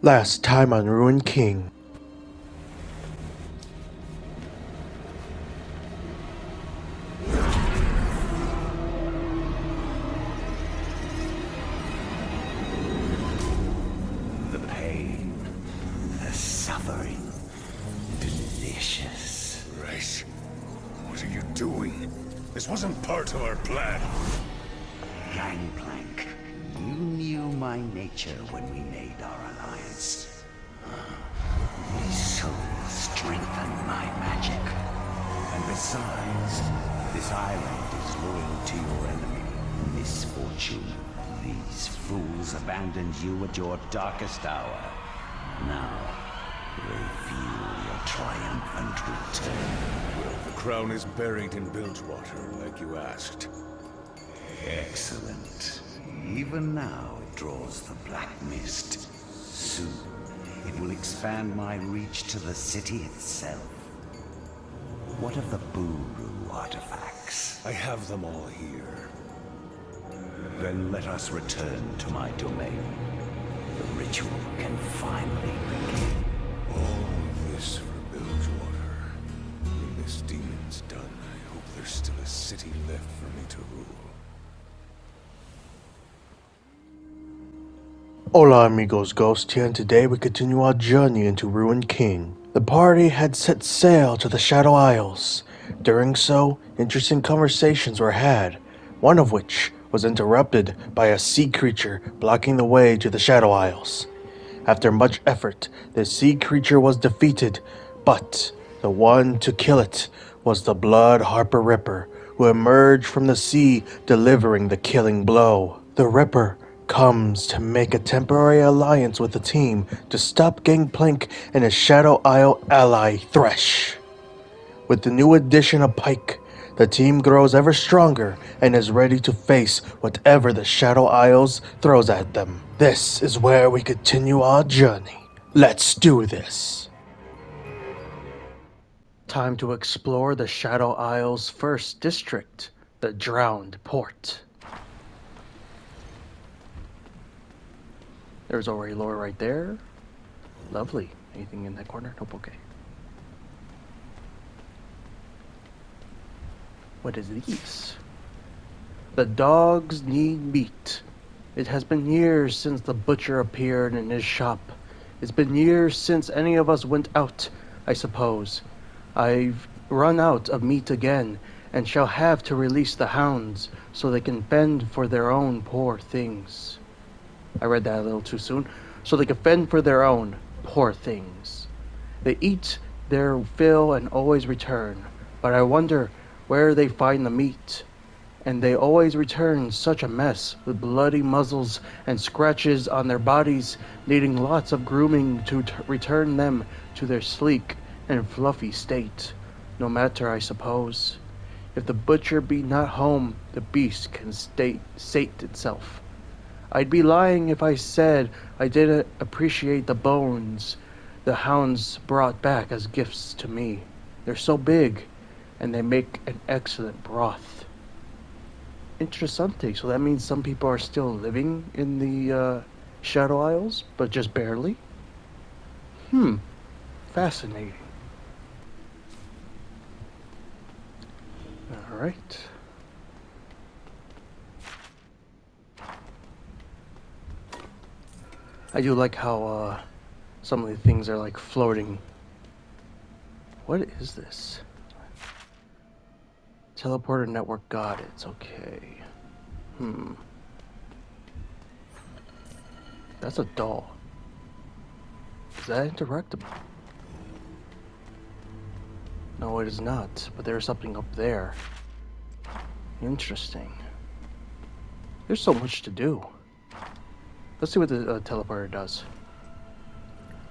Last time on Ruined King. The pain, the suffering, delicious. Right. What are you doing? This wasn't part of our plan. Gangplank, you knew my nature when we made our alliance. These souls strengthen my magic. And besides, this island is loyal to your enemy, Misfortune. These fools abandoned you at your darkest hour. Now, they feel your triumphant return. Well, the crown is buried in Bilgewater, like you asked. Excellent. Even now it draws the black mist. Soon, it will expand my reach to the city itself. What of the Buru artifacts? I have them all here. Then let us return to my domain. The ritual can finally begin. All this for Bilgewater. When this demon's done, I hope there's still a city left for me to rule. Hola amigos, Ghost here, and today we continue our journey into Ruined King. The party had set sail to the Shadow Isles. During so, interesting conversations were had, one of which was interrupted by a sea creature blocking the way to the Shadow Isles. After much effort, the sea creature was defeated, but the one to kill it was the Blood Harper Ripper, who emerged from the sea delivering the killing blow. The Ripper comes to make a temporary alliance with the team to stop Gangplank and his Shadow Isle ally Thresh. With the new addition of Pyke, the team grows ever stronger and is ready to face whatever the Shadow Isles throws at them. This is where we continue our journey. Let's do this. Time to explore the Shadow Isles' first district, the Drowned Port. There's already lore right there. Lovely. Anything in that corner? Nope, okay. What is these? The dogs need meat. It has been years since the butcher appeared in his shop. It's been years since any of us went out, I suppose. I've run out of meat again, and shall have to release the hounds so they can fend for their own poor things. I read that a little too soon. So they can fend for their own poor things. They eat their fill and always return, but I wonder where they find the meat. And they always return such a mess, with bloody muzzles and scratches on their bodies, needing lots of grooming to return them to their sleek and fluffy state. No matter, I suppose. If the butcher be not home, the beast can sate itself. I'd be lying if I said I didn't appreciate the bones the hounds brought back as gifts to me. They're so big, and they make an excellent broth. Interessante. So that means some people are still living in the Shadow Isles, but just barely? Fascinating. Alright. I do like how some of the things are like floating. What is this? Teleporter network got it. Okay. That's a doll. Is that interactable? No, it is not. But there's something up there. Interesting. There's so much to do. Let's see what the teleporter does.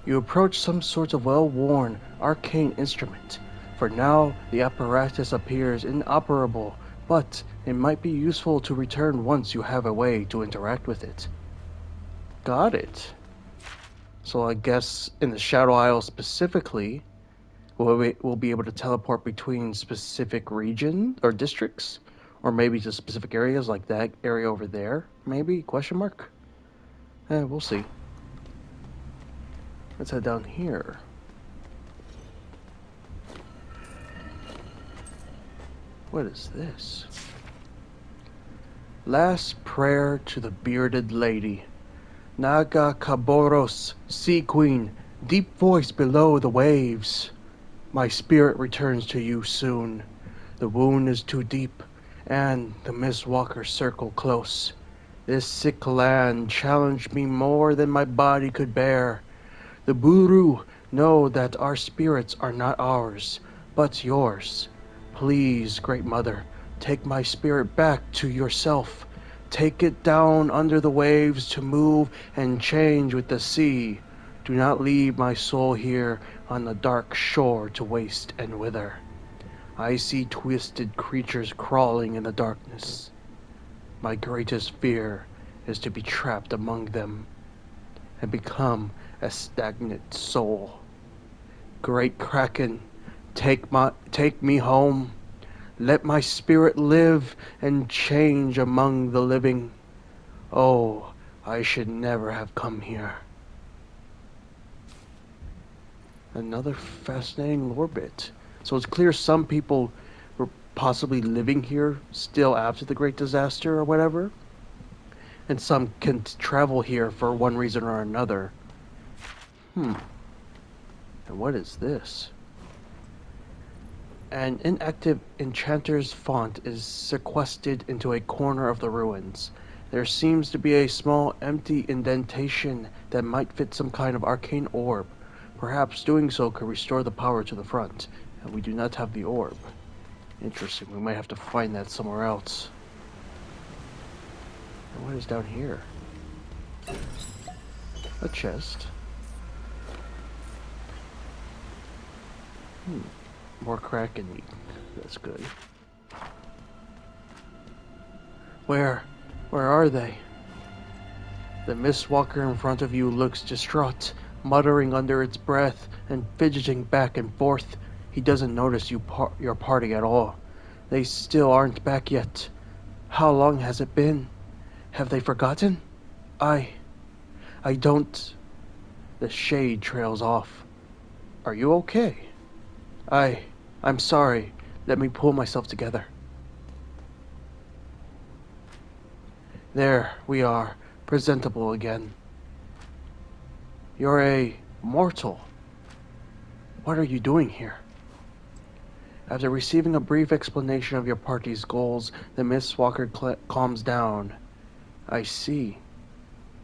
You approach some sort of well-worn arcane instrument. For now, the apparatus appears inoperable, but it might be useful to return once you have a way to interact with it. Got it. So I guess in the Shadow Isle specifically, we'll be able to teleport between specific regions or districts, or maybe to specific areas like that area over there, maybe? Question mark? We'll see. Let's head down here. What is this? Last prayer to the bearded lady. Naga Kaboros, sea queen, deep voice below the waves. My spirit returns to you soon. The wound is too deep, and the mistwalkers circle close. This sick land challenged me more than my body could bear. The Buru know that our spirits are not ours, but yours. Please, Great Mother, take my spirit back to yourself. Take it down under the waves to move and change with the sea. Do not leave my soul here on the dark shore to waste and wither. I see twisted creatures crawling in the darkness. My greatest fear is to be trapped among them and become a stagnant soul. Great Kraken, take me home. Let my spirit live and change among the living. Oh, I should never have come here. Another fascinating lore bit. So it's clear some people were possibly living here still after the Great Disaster or whatever. And some can travel here for one reason or another. And what is this? An inactive enchanter's font is sequestered into a corner of the ruins. There seems to be a small empty indentation that might fit some kind of arcane orb. Perhaps doing so could restore the power to the front, and we do not have the orb. Interesting, we might have to find that somewhere else. And what is down here? A chest. More Kraken meat. That's good. Where are they? The mistwalker in front of you looks distraught, muttering under its breath and fidgeting back and forth. He doesn't notice your party at all. They still aren't back yet. How long has it been? Have they forgotten? I don't... The shade trails off. Are you okay? I'm sorry. Let me pull myself together. There we are, presentable again. You're a mortal. What are you doing here? After receiving a brief explanation of your party's goals, the Mistwalker calms down. I see.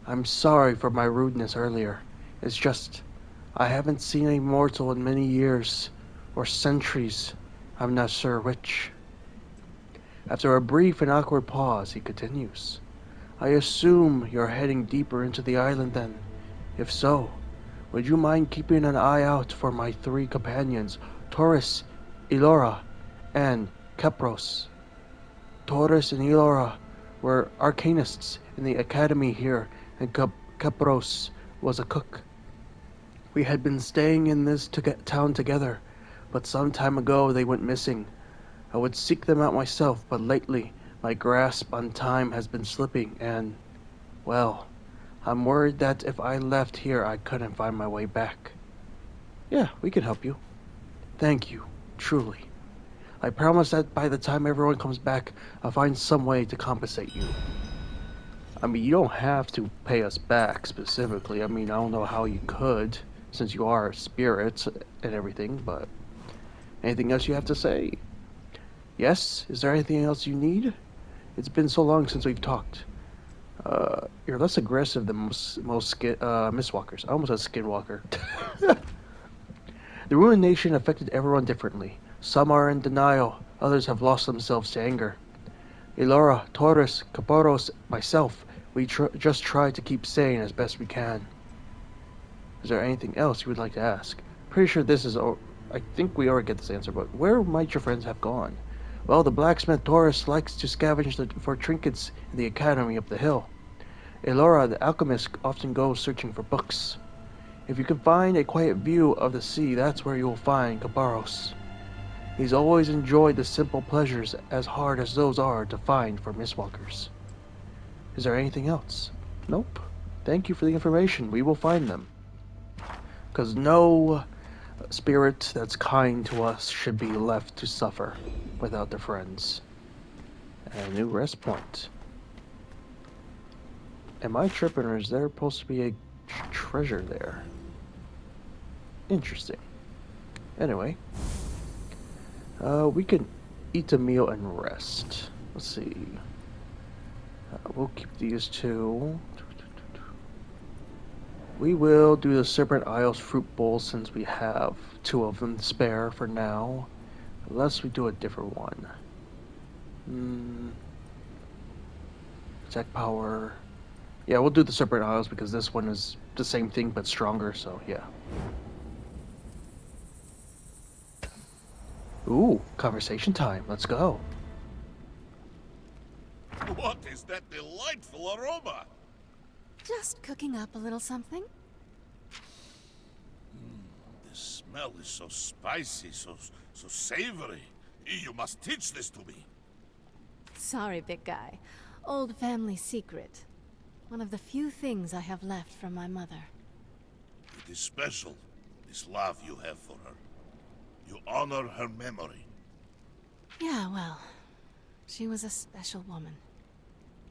I'm sorry for my rudeness earlier. It's just, I haven't seen a mortal in many years. Or centuries, I'm not sure which. After a brief and awkward pause, he continues. I assume you're heading deeper into the island then. If so, would you mind keeping an eye out for my 3 companions, Taurus, Elora, and Kepros? Taurus and Elora were arcanists in the academy here, and Kepros was a cook. We had been staying in this town together, but some time ago they went missing. I would seek them out myself, but lately my grasp on time has been slipping and, well, I'm worried that if I left here I couldn't find my way back. Yeah, we can help you. Thank you, truly. I promise that by the time everyone comes back, I'll find some way to compensate you. I mean, you don't have to pay us back specifically. I mean, I don't know how you could, since you are spirits and everything, but... Anything else you have to say? Yes? Is there anything else you need? It's been so long since we've talked. You're less aggressive than most mistwalkers. I almost said skinwalker. The Ruined Nation affected everyone differently. Some are in denial, others have lost themselves to anger. Elora, Taurus, Kaporos, myself, we just try to keep sane as best we can. Is there anything else you would like to ask? Pretty sure this is... I think we already get this answer, but where might your friends have gone? Well, the blacksmith Taurus likes to scavenge for trinkets in the academy up the hill. Elora, the alchemist, often goes searching for books. If you can find a quiet view of the sea, that's where you will find Kabaros. He's always enjoyed the simple pleasures as hard as those are to find for mistwalkers. Is there anything else? Nope. Thank you for the information. We will find them. Because no spirit that's kind to us should be left to suffer without their friends. And a new rest point. Am I tripping, or is there supposed to be a treasure there? Interesting. Anyway, we can eat a meal and rest. Let's see. We'll keep these two. We will do the Serpent Isles fruit bowl since we have two of them spare for now. Unless we do a different one. Attack power. Yeah, we'll do the Serpent Isles because this one is the same thing but stronger, so yeah. Ooh, conversation time. Let's go. What is that delightful aroma? Just cooking up a little something. The smell is so spicy, so savory. You must teach this to me. Sorry, big guy. Old family secret. One of the few things I have left from my mother. It is special, this love you have for her. You honor her memory. Yeah, well, she was a special woman.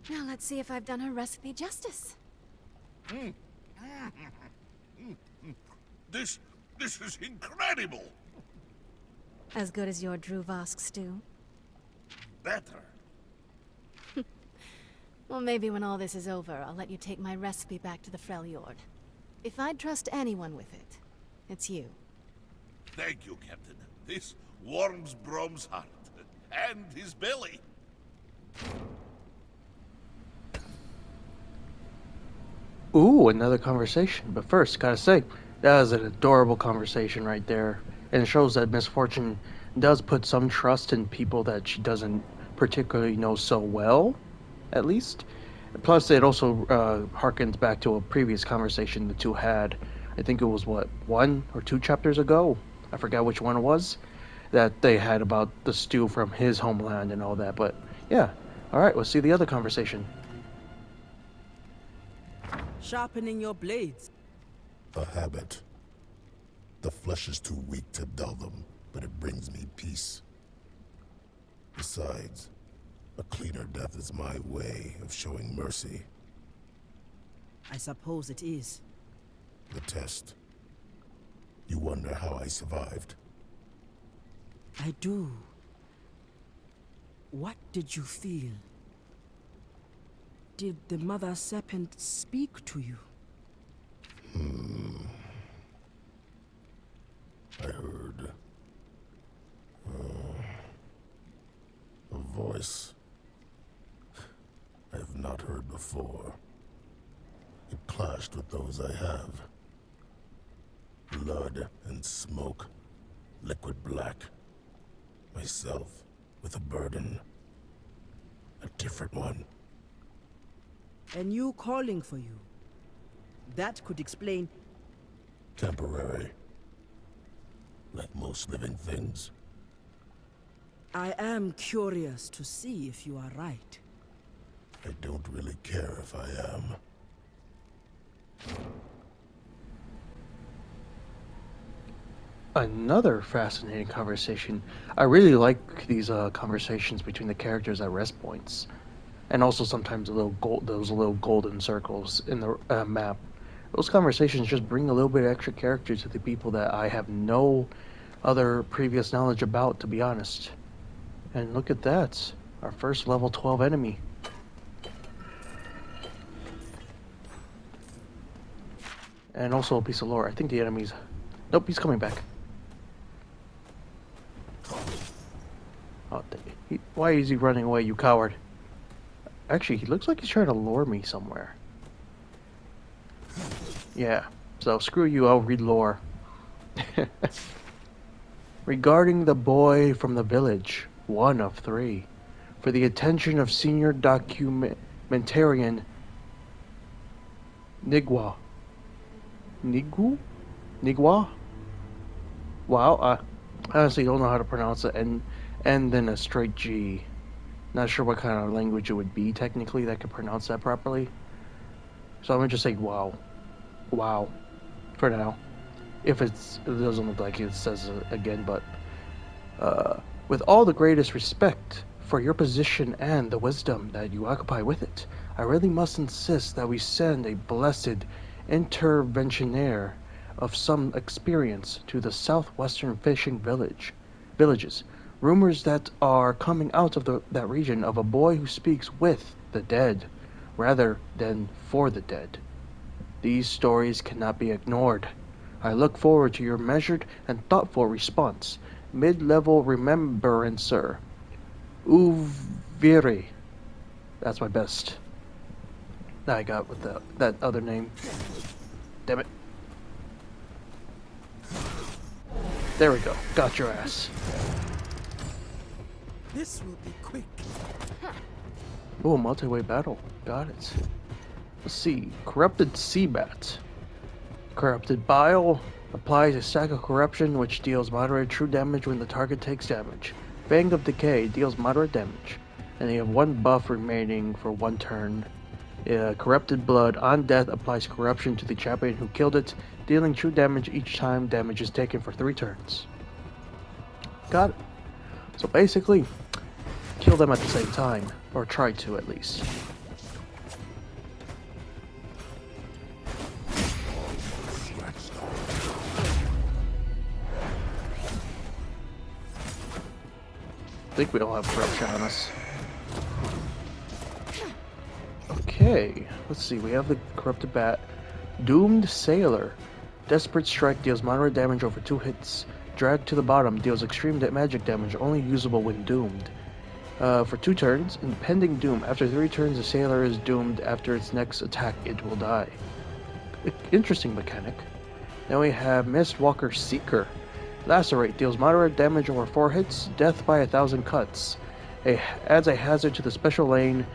Now let's see if I've done her recipe justice. This is incredible. As good as your Druvask stew? Better. Well, maybe when all this is over, I'll let you take my recipe back to the Freljord. If I'd trust anyone with it, it's you. Thank you, Captain. This warms Braum's heart. And his belly. Ooh, another conversation. But first, gotta say, that was an adorable conversation right there. And it shows that Miss Fortune does put some trust in people that she doesn't particularly know so well, at least. Plus, it also harkens back to a previous conversation the two had. I think it was, what, 1 or 2 chapters ago? I forgot which one it was. That they had about the stew from his homeland and all that. But, yeah. Alright, let's see the other conversation. Sharpening your blades. A habit. The flesh is too weak to dull them, but it brings me peace. Besides, a cleaner death is my way of showing mercy. I suppose it is. The test. You wonder how I survived. I do. What did you feel? Did the Mother Serpent speak to you? I heard... a voice I have not heard before. It clashed with those I have. Blood and smoke, liquid black. Myself with a burden. A different one. And you calling for you. That could explain... Temporary. Like most living things. I am curious to see if you are right. I don't really care if I am. Another fascinating conversation. I really like these conversations between the characters at rest points, and also sometimes those little golden circles in the map. Those conversations just bring a little bit of extra character to the people that I have no other previous knowledge about, to be honest. And look at that, our first level 12 enemy. And also a piece of lore. I think the enemy's... Nope, he's coming back. Oh, why is he running away, you coward? Actually, he looks like he's trying to lure me somewhere. Yeah, so screw you, I'll read lore. Regarding the boy from the village, 1 of 3. For the attention of senior documentarian Nigwa. Nigwa? Wow, I honestly don't know how to pronounce it, and then a straight G. Not sure what kind of language it would be, technically, that could pronounce that properly. So I'm gonna just say wow. Wow. For now. If it doesn't look like it says it again, but with all the greatest respect for your position and the wisdom that you occupy with it, I really must insist that we send a blessed interventionaire of some experience to the southwestern fishing villages. Rumors that are coming out of that region of a boy who speaks with the dead rather than for the dead. These stories cannot be ignored. I look forward to your measured and thoughtful response. Mid-level remembrancer. Uviri. That's my best. I got with that other name. Damn it. There we go. Got your ass. This will be quick. Ooh, multi-way battle. Got it. Let's see. Corrupted Sea Bat. Corrupted Bile applies a stack of corruption which deals moderate true damage when the target takes damage. Fang of Decay deals moderate damage. And you have one buff remaining for one turn. Corrupted Blood on death applies corruption to the champion who killed it, dealing true damage each time damage is taken for 3 turns. Got it. So basically, kill them at the same time, or try to at least. I think we all have corruption on us. Okay, let's see. We have the Corrupted Bat. Doomed Sailor. Desperate Strike deals moderate damage over 2 hits. Drag to the Bottom deals extreme magic damage, only usable when doomed. For 2 turns, impending doom. After 3 turns, the sailor is doomed. After its next attack, it will die. Interesting mechanic. Then we have Mistwalker Seeker. Lacerate deals moderate damage over 4 hits, death by 1,000 cuts. Adds a hazard to the special lane,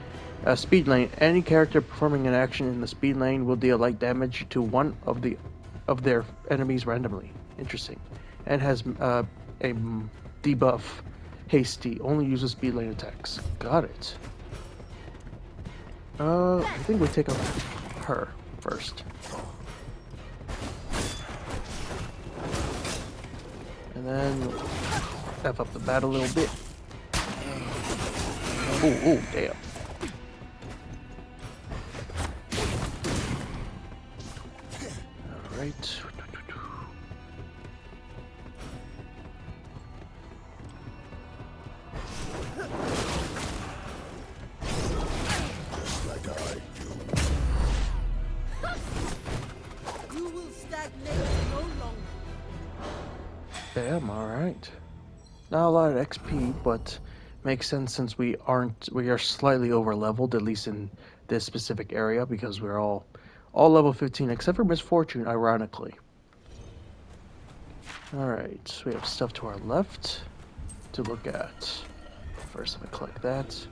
speed lane. Any character performing an action in the speed lane will deal light damage to one of their enemies randomly. Interesting. And has a debuff. Hasty only uses speed lane attacks. Got it. I think we take off her first. And then F up the bat a little bit. Oh, damn. Alright. Damn, alright. Not a lot of XP, but makes sense since we are slightly over leveled, at least in this specific area, because we're all level 15 except for Misfortune, ironically. Alright, so we have stuff to our left to look at. First I'm gonna collect that.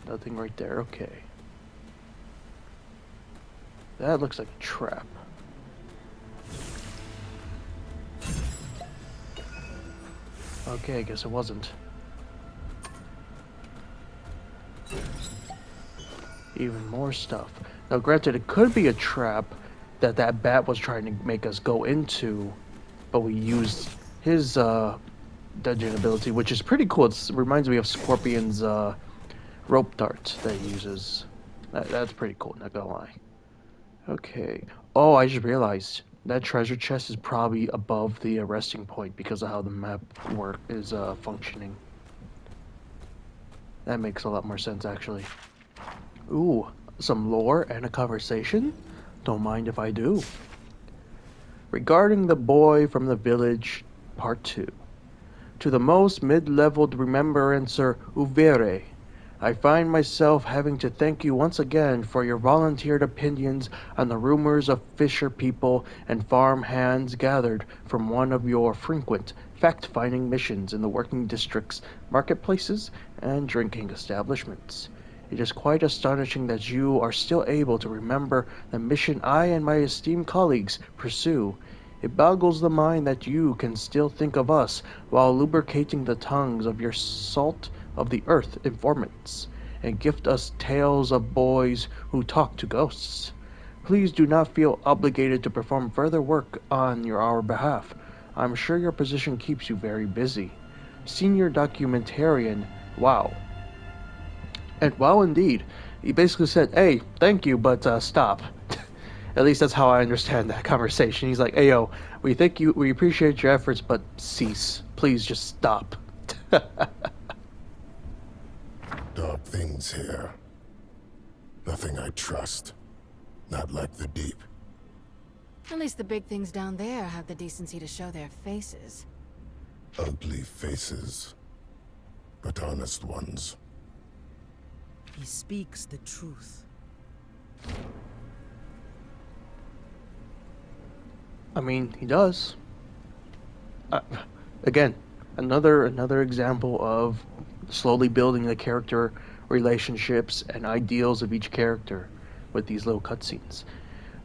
Nothing right there, okay. That looks like a trap. Okay, I guess it wasn't. Even more stuff. Now granted, it could be a trap that bat was trying to make us go into, but we used his dungeon ability, which is pretty cool. It reminds me of Scorpion's rope dart that he uses. That's pretty cool, not gonna lie. Okay. Oh, I just realized that treasure chest is probably above the resting point because of how the map is functioning. That makes a lot more sense, actually. Ooh, some lore and a conversation? Don't mind if I do. Regarding the boy from the village, Part 2. To the most mid-leveled remembrancer, Uvere, I find myself having to thank you once again for your volunteered opinions on the rumors of fisher people and farm hands gathered from one of your frequent fact-finding missions in the working districts, marketplaces, and drinking establishments. It is quite astonishing that you are still able to remember the mission I and my esteemed colleagues pursue. It boggles the mind that you can still think of us while lubricating the tongues of your salt of the earth informants, and gift us tales of boys who talk to ghosts. Please do not feel obligated to perform further work on our behalf. I'm sure your position keeps you very busy. Senior documentarian, wow. And wow, indeed. He basically said, hey, thank you, but stop. At least that's how I understand that conversation. He's like, hey, yo, we appreciate your efforts, but cease. Please just stop. Dark things here. Nothing I trust. Not like the deep. At least the big things down there have the decency to show their faces. Ugly faces. But honest ones. He speaks the truth. I mean, he does. Again, another example of slowly building the character relationships and ideals of each character with these little cutscenes.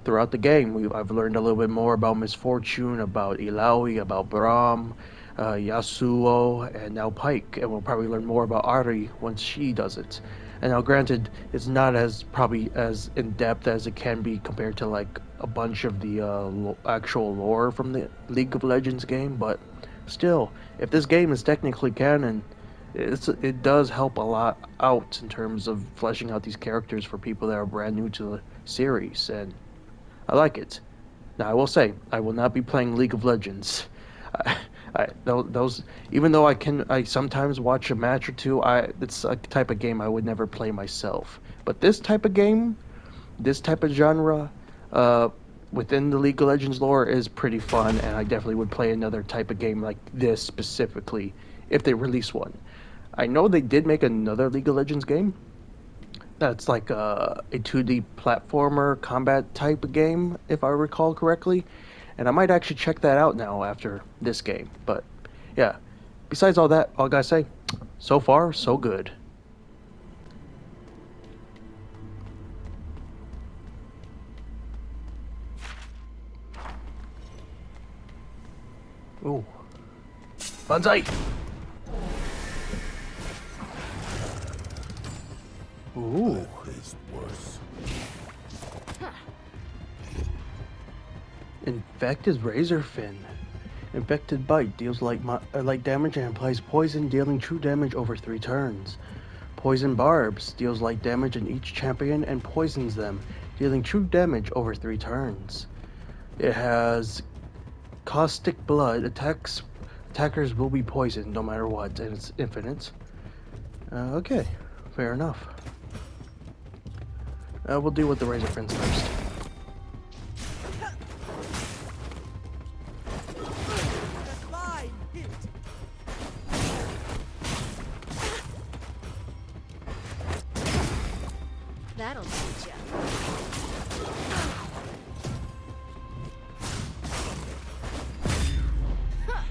Throughout the game, I've learned a little bit more about Misfortune, about Ilaoi, about Braum, Yasuo, and now Pyke, and we'll probably learn more about Ahri once she does it. And now, granted, it's not as probably as in depth as it can be compared to like a bunch of the actual lore from the League of Legends game, but still, if this game is technically canon, it does help a lot out in terms of fleshing out these characters for people that are brand new to the series, and I like it. Now, I will say, I will not be playing League of Legends. Those, even though I sometimes watch a match or two. It's a type of game I would never play myself. But this type of game, this type of genre, within the League of Legends lore is pretty fun, and I definitely would play another type of game like this specifically if they release one. I know they did make another League of Legends game. That's like a 2D platformer combat type of game, if I recall correctly. And I might actually check that out now after this game. But yeah, besides all that, all I gotta say, so far, so good. Ooh. Banzai! Ooh. Is worse. Infected Razor Fin. Infected Bite deals light damage and applies poison, dealing true damage over 3 turns. Poison Barbs deals light damage in each champion and poisons them, dealing true damage over 3 turns. It has Caustic Blood. Attackers will be poisoned no matter what, and it's infinite. Okay, fair enough. We'll deal with the Razor Fins first. That'll teach ya.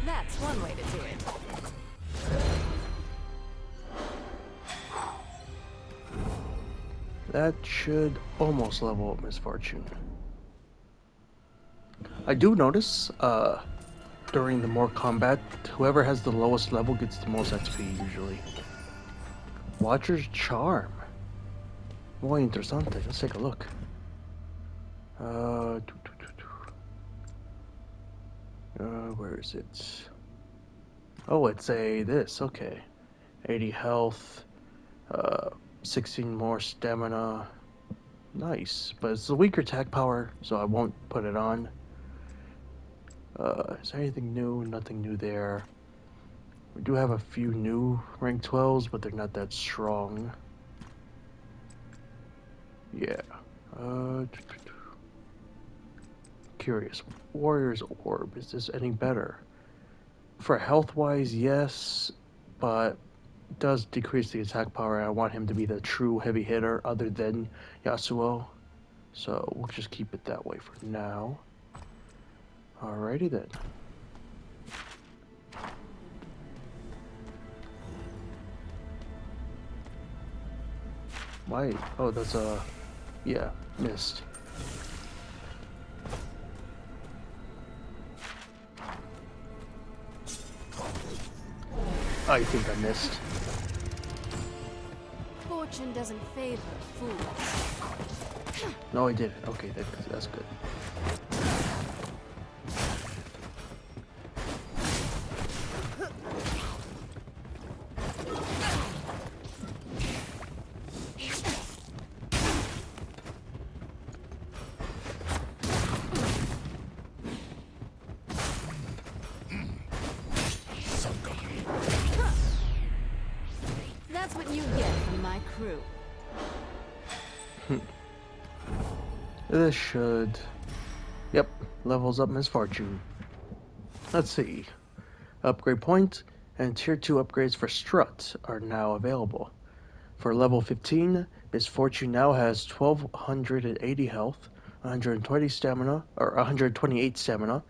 That's one way to do it. That should almost level up Misfortune. I do notice, during the more combat, whoever has the lowest level gets the most XP usually. Watcher's Charm. Muy interesante. Let's take a look. Where is it? Oh, it's this. Okay. 80 health. 16 more stamina. Nice. But it's a weaker attack power, so I won't put it on. Is there anything new? Nothing new there. We do have a few new rank 12s, but they're not that strong. Yeah. Curious. Warrior's Orb. Is this any better? For health-wise, yes, but it does decrease the attack power. I want him to be the true heavy hitter other than Yasuo. So we'll just keep it that way for now. Alrighty then. Why? Oh, that's a... Yeah, missed. I think I missed. Fortune doesn't favor fools. No, I didn't. Okay, that's good. That's what you get from my crew. This should... Yep, levels up Misfortune. Let's see. Upgrade point and tier 2 upgrades for Strut are now available. For level 15, Misfortune now has 1280 health, 120 stamina, or 128 stamina,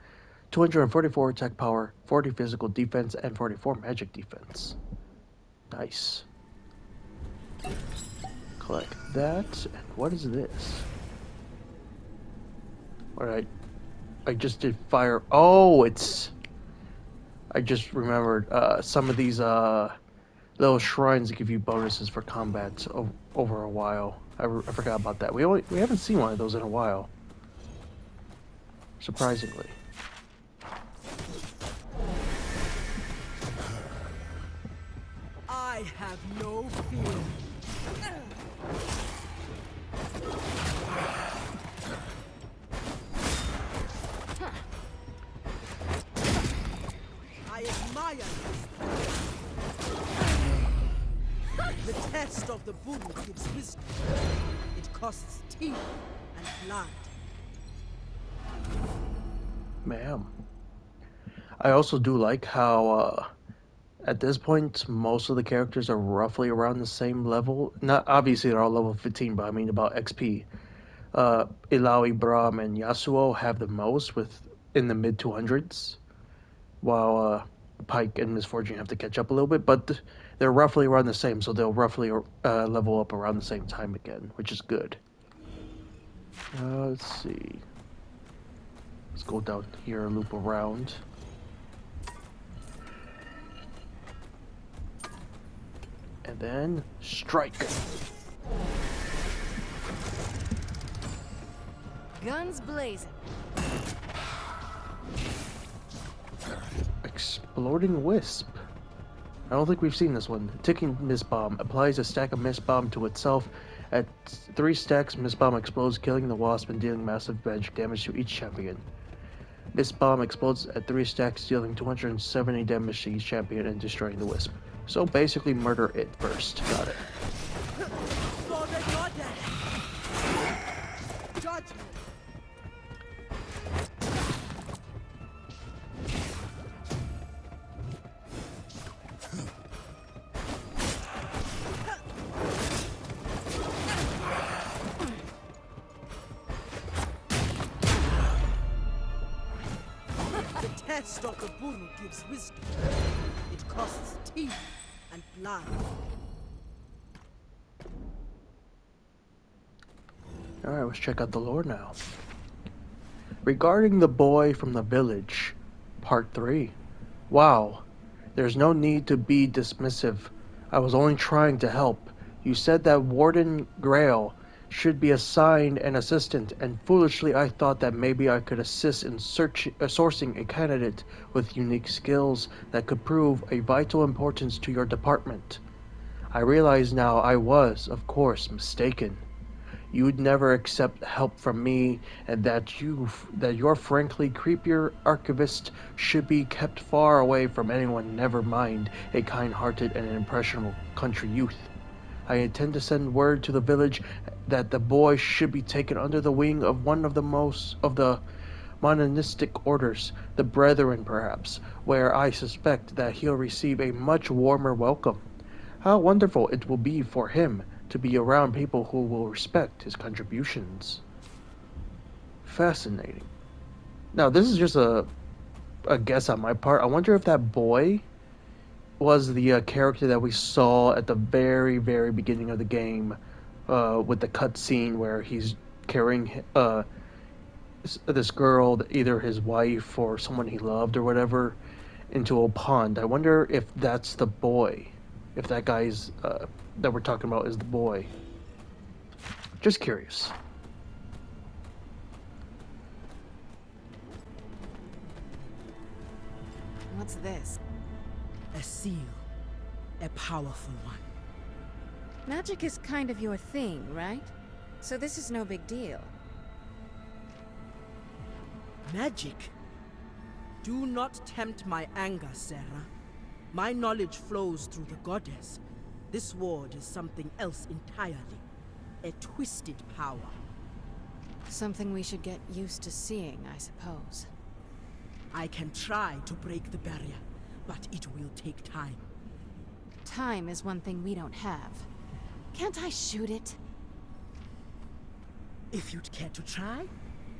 244 attack power, 40 physical defense, and 44 magic defense. Nice. Collect that, and what is this? Alright, I just did fire. Oh, it's... I just remembered, some of these, little shrines give you bonuses for combat over a while. I forgot about that. We haven't seen one of those in a while. Surprisingly. I have no fear. I admire this. The test of the bull gives wisdom. It costs teeth and blood. Ma'am. I also do like how, at this point, most of the characters are roughly around the same level. Not obviously they're all level 15, but I mean about XP. Ilaoi, Braum, and Yasuo have the most in the mid 200s, while Pyke and Misfortune have to catch up a little bit, but they're roughly around the same, so they'll roughly level up around the same time again, which is good. Let's see. Let's go down here, loop around. And then strike. Guns blazing. Exploding Wisp. I don't think we've seen this one. Ticking Mist Bomb applies a stack of Mist Bomb to itself. At 3 stacks, Mist Bomb explodes, killing the Wasp and dealing massive magic damage to each champion. Mist Bomb explodes at 3 stacks, dealing 270 damage to each champion and destroying the Wisp. So basically murder it first. Got it. Judgment. The test of the bull gives wisdom. It costs teeth and blood. Alright, let's check out the lore now. Regarding the boy from the village, Part 3. Wow, there's no need to be dismissive. I was only trying to help. You said that Warden Grail should be assigned an assistant, and foolishly I thought that maybe I could assist in sourcing a candidate with unique skills that could prove a vital importance to your department. I realize now I was, of course, mistaken. You'd never accept help from me, and that your frankly creepier archivist should be kept far away from anyone, never mind a kind-hearted and impressionable country youth. I intend to send word to the village that the boy should be taken under the wing of one of the monistic orders, the Brethren perhaps, where I suspect that he'll receive a much warmer welcome. How wonderful it will be for him to be around people who will respect his contributions. Fascinating. Now, this is just a guess on my part. I wonder if that boy was the character that we saw at the very, very beginning of the game, with the cutscene where he's carrying this girl, either his wife or someone he loved or whatever, into a pond. I wonder if that's the boy. If that guy's that we're talking about is the boy. Just curious. What's this? A seal. A powerful one. Magic is kind of your thing, right? So this is no big deal. Magic? Do not tempt my anger, Sarah. My knowledge flows through the goddess. This ward is something else entirely. A twisted power. Something we should get used to seeing, I suppose. I can try to break the barrier, but it will take time. Time is one thing we don't have. Can't I shoot it? If you'd care to try,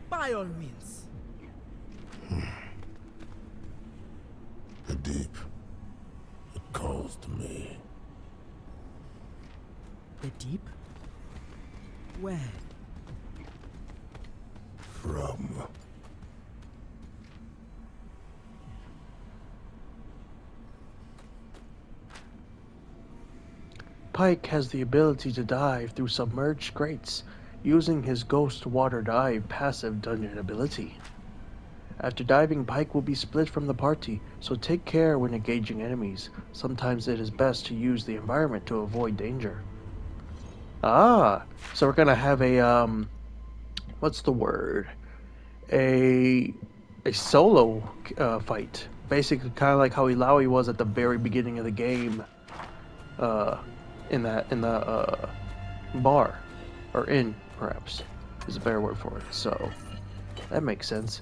by all means. The deep. It calls to me. The deep? Where? From. Pyke has the ability to dive through submerged grates using his Ghost Water Dive passive dungeon ability. After diving, Pyke will be split from the party, so take care when engaging enemies. Sometimes it is best to use the environment to avoid danger. Ah, so we're gonna have a, what's the word? A solo fight. Basically kind of like how Ilaoi was at the very beginning of the game, in the bar, or inn, perhaps, is a better word for it. So, that makes sense.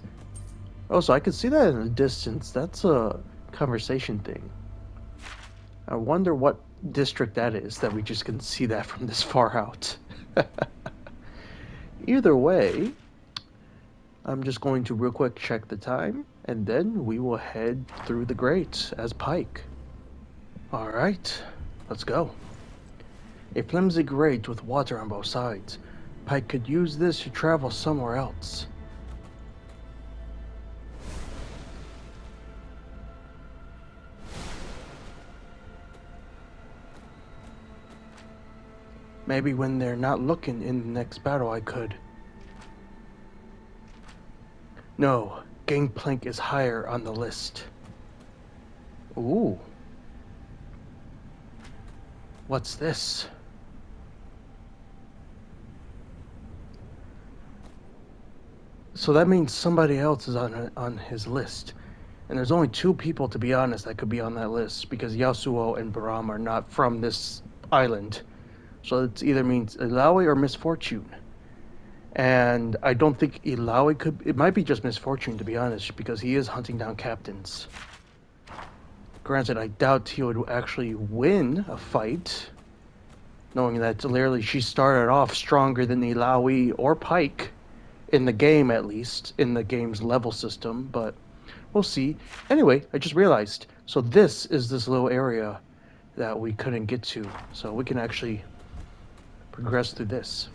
Oh, so I can see that in the distance. That's a conversation thing. I wonder what district that is, that we just can see that from this far out. Either way, I'm just going to real quick check the time, and then we will head through the grate as Pyke. Alright, let's go. A flimsy grate with water on both sides. Pyke could use this to travel somewhere else. Maybe when they're not looking in the next battle I could. No, Gangplank is higher on the list. Ooh. What's this? So that means somebody else is on his list. And there's only 2 people, to be honest, that could be on that list, because Yasuo and Braum are not from this island. So it either means Ilaoi or Misfortune. And I don't think Ilaoi could... It might be just Misfortune, to be honest, because he is hunting down captains. Granted, I doubt he would actually win a fight, knowing that literally she started off stronger than Ilaoi or Pyke, in the game at least, in the game's level system, but we'll see. Anyway, I just realized, so this is this little area that we couldn't get to, so we can actually progress through this.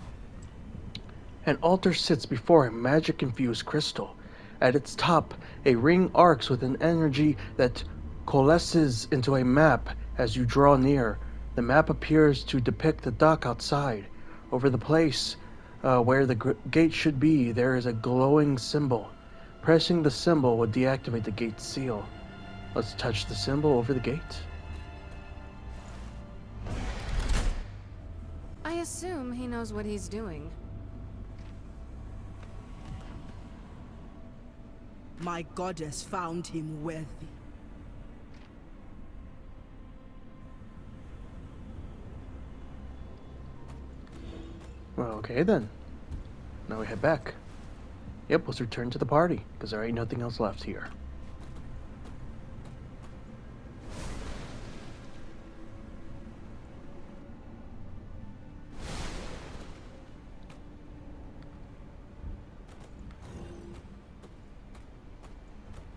An altar sits before a magic-infused crystal. At its top, a ring arcs with an energy that coalesces into a map as you draw near. The map appears to depict the dock outside. Over the place where the gate should be, there is a glowing symbol. Pressing the symbol would deactivate the gate's seal. Let's touch the symbol over the gate. I assume he knows what he's doing. My goddess found him worthy. Well, okay then. Now we head back. Yep, let's return to the party, because there ain't nothing else left here.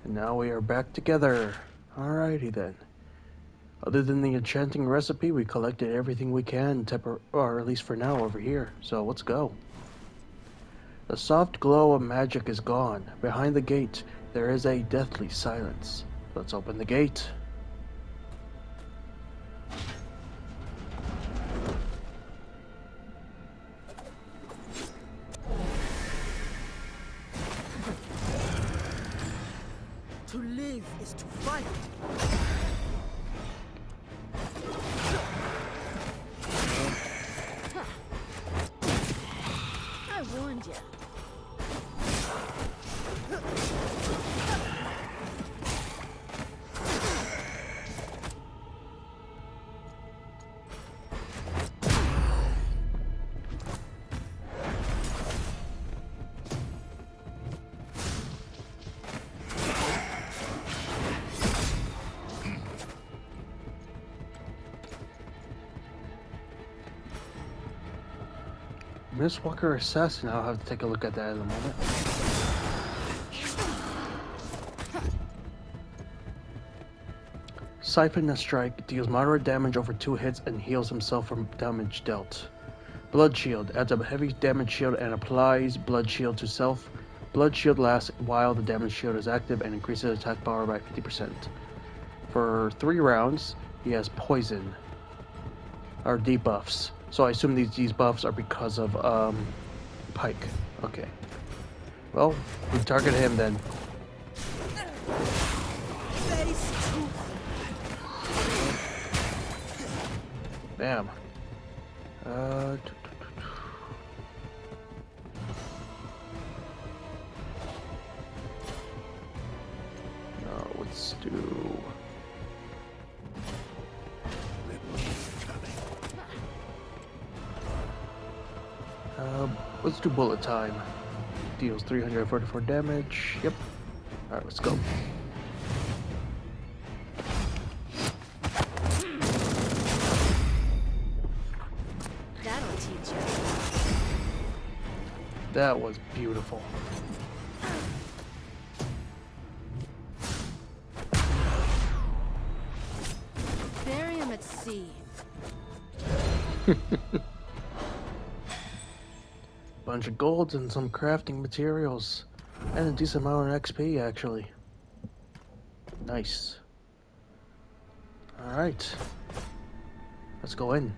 And now we are back together. Alrighty then. Other than the enchanting recipe, we collected everything we can, or at least for now, over here. So let's go. The soft glow of magic is gone. Behind the gate, there is a deathly silence. Let's open the gate. To live is to fight. I warned you. Miss Walker Assassin, I'll have to take a look at that in a moment. Siphon a strike, deals moderate damage over 2 hits and heals himself from damage dealt. Blood Shield, adds a heavy damage shield and applies Blood Shield to self. Blood Shield lasts while the damage shield is active and increases attack power by 50%. For 3 rounds, he has poison, or debuffs. So I assume these buffs are because of Pyke. Okay. Well, we target him then. Bam. No, let's do. Let's do bullet time. Deals 344 damage. Yep. Alright, let's go. That'll teach you. That was beautiful. Bury him at sea. Bunch of golds and some crafting materials. And a decent amount of XP, actually. Nice. Alright. Let's go in.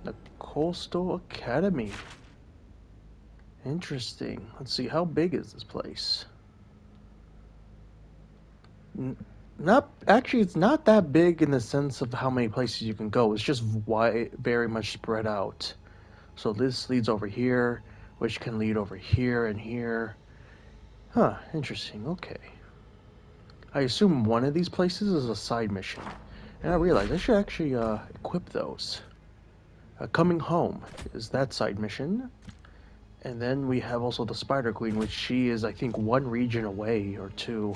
The Coastal Academy. Interesting. Let's see, how big is this place? It's not that big in the sense of how many places you can go. It's just wide, very much spread out. So this leads over here, which can lead over here and here. Huh, interesting, okay. I assume one of these places is a side mission. And I realized I should actually equip those. Coming Home is that side mission. And then we have also the Spider Queen, which she is, I think, 1 region away, or 2.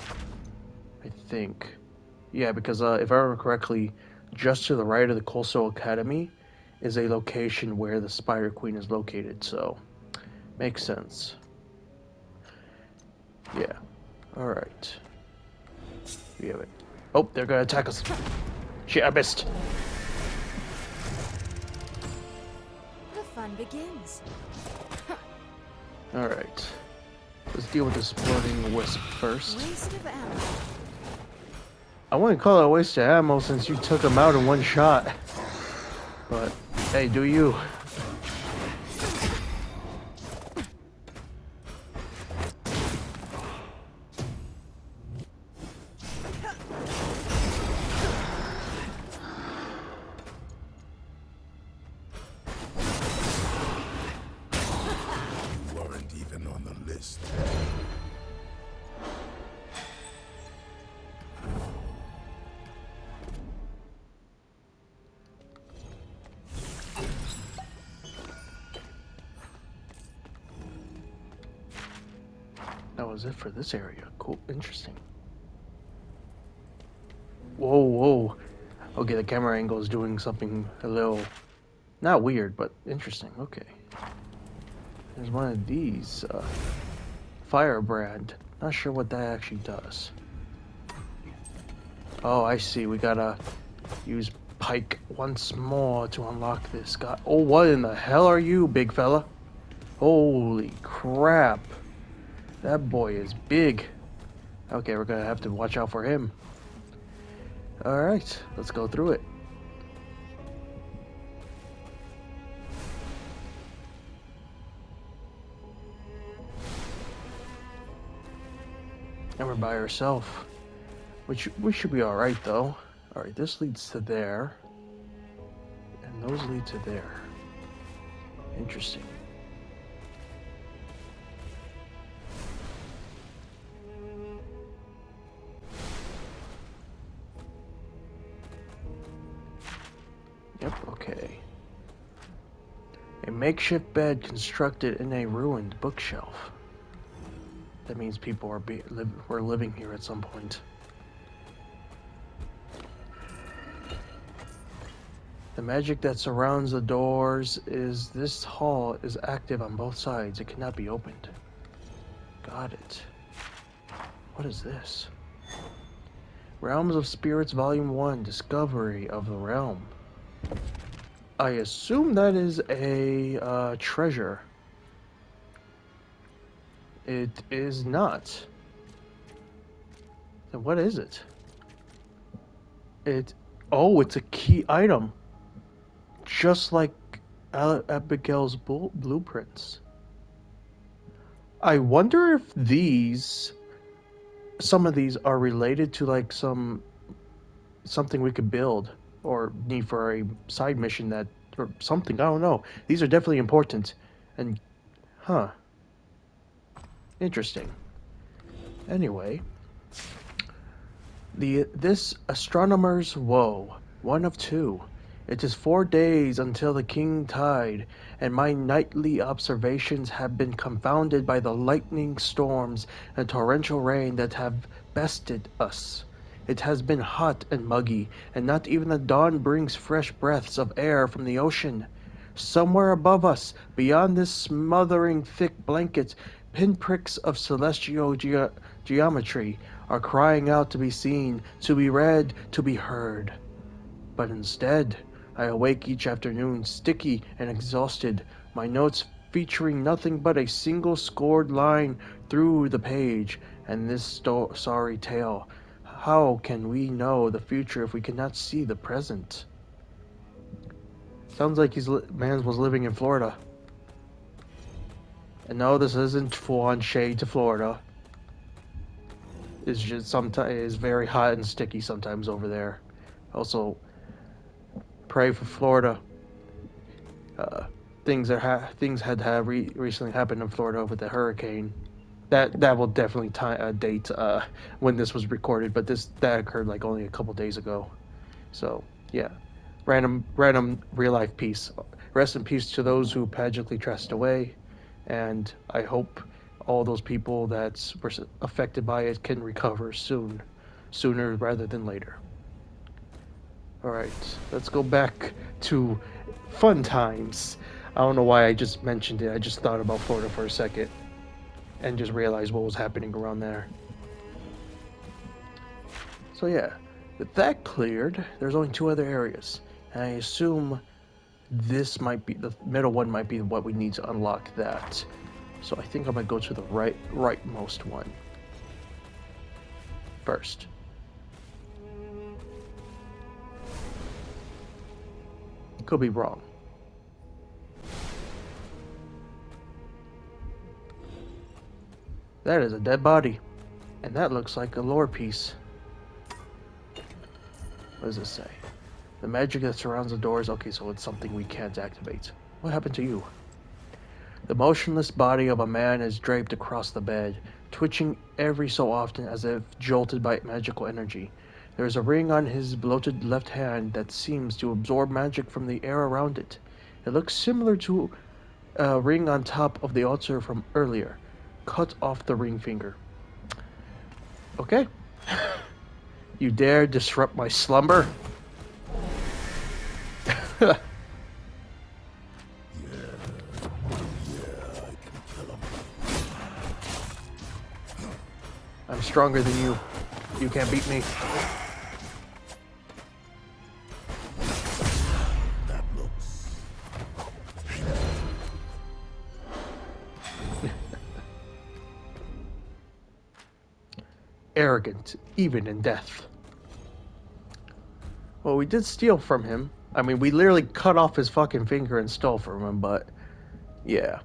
I think. Yeah, because if I remember correctly, just to the right of the Coastal Academy is a location where the Spider Queen is located, so makes sense. Yeah. Alright. We have it. Oh, they're gonna attack us. Shit, I missed. The fun begins. Alright. Let's deal with this Exploding Wisp first. Waste of ammo. I wouldn't call it a waste of ammo since you took him out in 1 shot. But, hey, do you. You weren't even on the list. That was it for this area. Cool. Interesting. Whoa, whoa. Okay, the camera angle is doing something a little... not weird, but interesting. Okay. There's one of these. Firebrand. Not sure what that actually does. Oh, I see. We gotta use Pyke once more to unlock this guy. Oh, what in the hell are you, big fella? Holy crap. That boy is big. Okay, we're gonna have to watch out for him. Alright, let's go through it. And we're by ourselves. Which we should be alright though. Alright, this leads to there. And those lead to there. Interesting. Yep, okay. A makeshift bed constructed in a ruined bookshelf. That means people were living here at some point. The magic that surrounds the doors is this hall is active on both sides. It cannot be opened. Got it. What is this? Realms of Spirits Volume 1, Discovery of the Realm. I assume that is a treasure. It is not. Then what is it? Oh, it's a key item. Just like Abigail's blueprints. I wonder if some of these are related to like something we could build or need for a side mission or something. I don't know. These are definitely important. And, interesting. Anyway, this astronomer's woe, one of two. It is 4 days until the king tide, and my nightly observations have been confounded by the lightning storms and torrential rain that have bested us. It has been hot and muggy, and not even the dawn brings fresh breaths of air from the ocean. Somewhere above us, beyond this smothering thick blanket, pinpricks of celestial geometry are crying out to be seen, to be read, to be heard. But instead, I awake each afternoon sticky and exhausted, my notes featuring nothing but a single scored line through the page, and this sorry tale. How can we know the future if we cannot see the present? Sounds like man was living in Florida. And no, this isn't full-on shade to Florida. It's just sometimes it's very hot and sticky sometimes over there. Also, pray for Florida. Things had recently happened in Florida with the hurricane. That will definitely date when this was recorded, but that occurred like only a couple days ago. So yeah, random real life piece. Rest in peace to those who tragically passed away, and I hope all those people that were affected by it can recover sooner rather than later. All right, let's go back to fun times. I don't know why I just mentioned it. I just thought about Florida for a second and just realized what was happening around there. So yeah, with that cleared, there's only 2 other areas. And I assume this might be, the middle one might be what we need to unlock that. So I think I'm going to go to the rightmost one first. Could be wrong. That is a dead body. And that looks like a lore piece. What does it say? The magic that surrounds the doors. Okay, so it's something we can't activate. What happened to you? The motionless body of a man is draped across the bed, twitching every so often as if jolted by magical energy. There is a ring on his bloated left hand that seems to absorb magic from the air around it. It looks similar to a ring on top of the altar from earlier. Cut off the ring finger. Okay. You dare disrupt my slumber? I'm stronger than you. You can't beat me. That looks... Arrogant, even in death. Well, we did steal from him. I mean, we literally cut off his fucking finger and stole from him, but... yeah.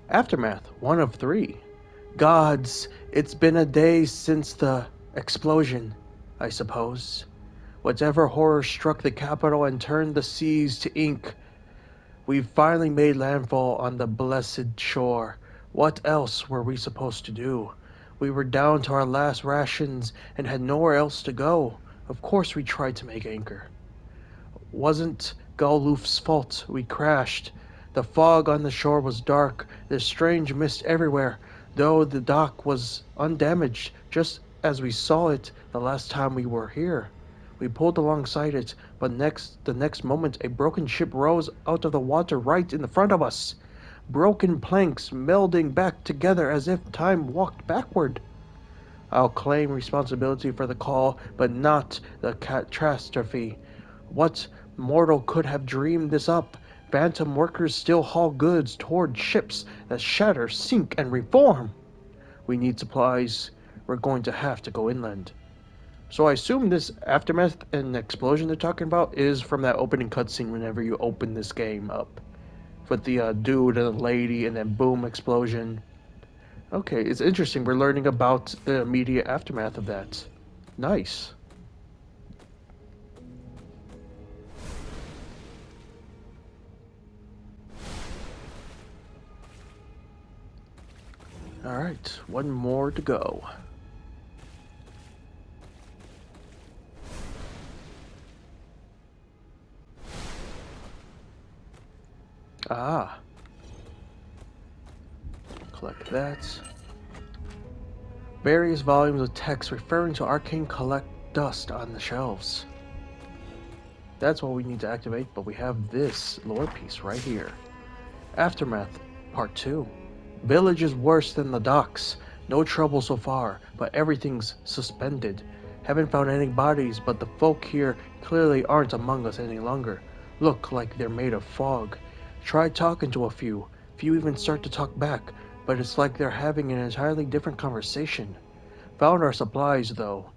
Aftermath, 1 of 3. Gods, it's been a day since the explosion, I suppose. Whatever horror struck the capital and turned the seas to ink. We've finally made landfall on the blessed shore. What else were we supposed to do? We were down to our last rations and had nowhere else to go. Of course we tried to make anchor. Wasn't Galuf's fault we crashed. The fog on the shore was dark, there's strange mist everywhere, though the dock was undamaged, just as we saw it the last time we were here. We pulled alongside it, but the next moment a broken ship rose out of the water right in front of us. Broken planks melding back together as if time walked backward. I'll claim responsibility for the call, but not the catastrophe. What mortal could have dreamed this up? Phantom workers still haul goods toward ships that shatter, sink, and reform. We need supplies. We're going to have to go inland. So I assume this aftermath and explosion they're talking about is from that opening cutscene whenever you open this game up. With the dude and the lady and then boom, explosion. Okay, it's interesting. We're learning about the immediate aftermath of that. Nice. Alright, one more to go. Ah. Collect that. Various volumes of text referring to arcane collect dust on the shelves. That's what we need to activate, but we have this lore piece right here. Aftermath, Part 2. Village is worse than the docks. No trouble so far, but everything's suspended. Haven't found any bodies, but the folk here clearly aren't among us any longer. Look like they're made of fog. Try talking to a few. Few even start to talk back, but it's like they're having an entirely different conversation. Found our supplies, though.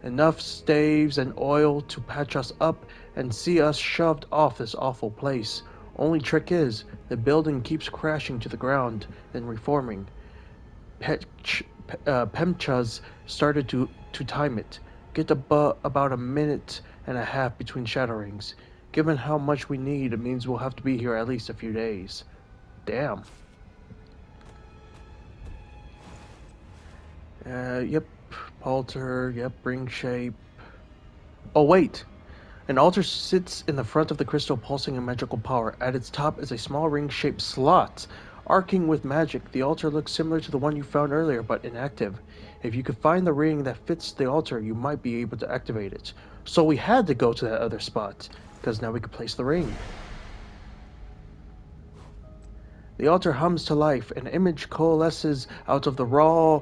Enough staves and oil to patch us up and see us shoved off this awful place. Only trick is, the building keeps crashing to the ground, then reforming. Pemchas started to time it. Get about a minute and a half between shatterings. Given how much we need, it means we'll have to be here at least a few days. Damn. Yep. Altar, yep, bring shape. Oh, wait! An altar sits in the front of the crystal, pulsing in magical power. At its top is a small ring-shaped slot. Arcing with magic, the altar looks similar to the one you found earlier, but inactive. If you could find the ring that fits the altar, you might be able to activate it. So we had to go to that other spot, because now we can place the ring. The altar hums to life. An image coalesces out of the raw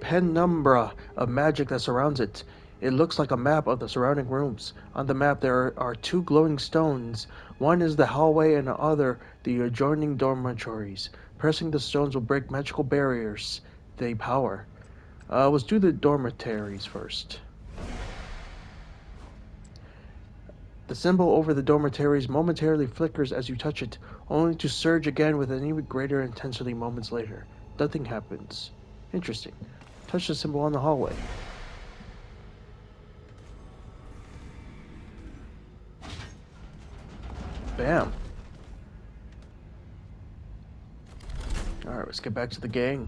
penumbra of magic that surrounds it. It looks like a map of the surrounding rooms. On the map there are two glowing stones. One is the hallway and the other the adjoining dormitories. Pressing the stones will break magical barriers they power. Let's do the dormitories first. The symbol over the dormitories momentarily flickers as you touch it, only to surge again with an even greater intensity moments later. Nothing happens. Interesting. Touch the symbol on the hallway. Bam. Alright, let's get back to the gang.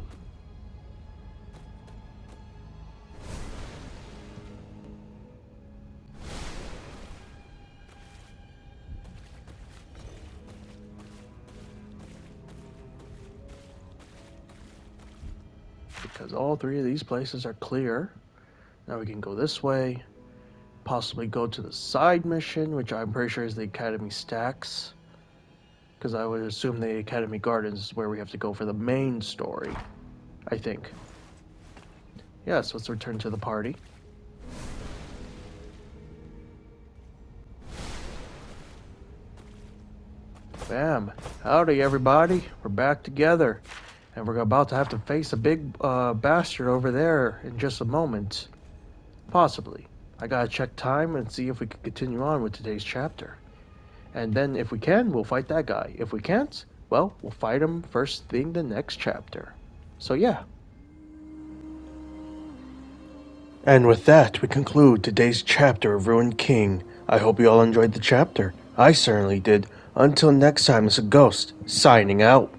Because all three of these places are clear. Now we can go this way. Possibly go to the side mission, which I'm pretty sure is the Academy Stacks. Because I would assume the Academy Gardens is where we have to go for the main story. I think. Yes, let's return to the party. Bam. Howdy, everybody. We're back together. And we're about to have to face a big bastard over there in just a moment. Possibly. I gotta check time and see if we can continue on with today's chapter. And then if we can, we'll fight that guy. If we can't, well, we'll fight him first thing the next chapter. So yeah. And with that, we conclude today's chapter of Ruined King. I hope you all enjoyed the chapter. I certainly did. Until next time, this is Ghost, signing out.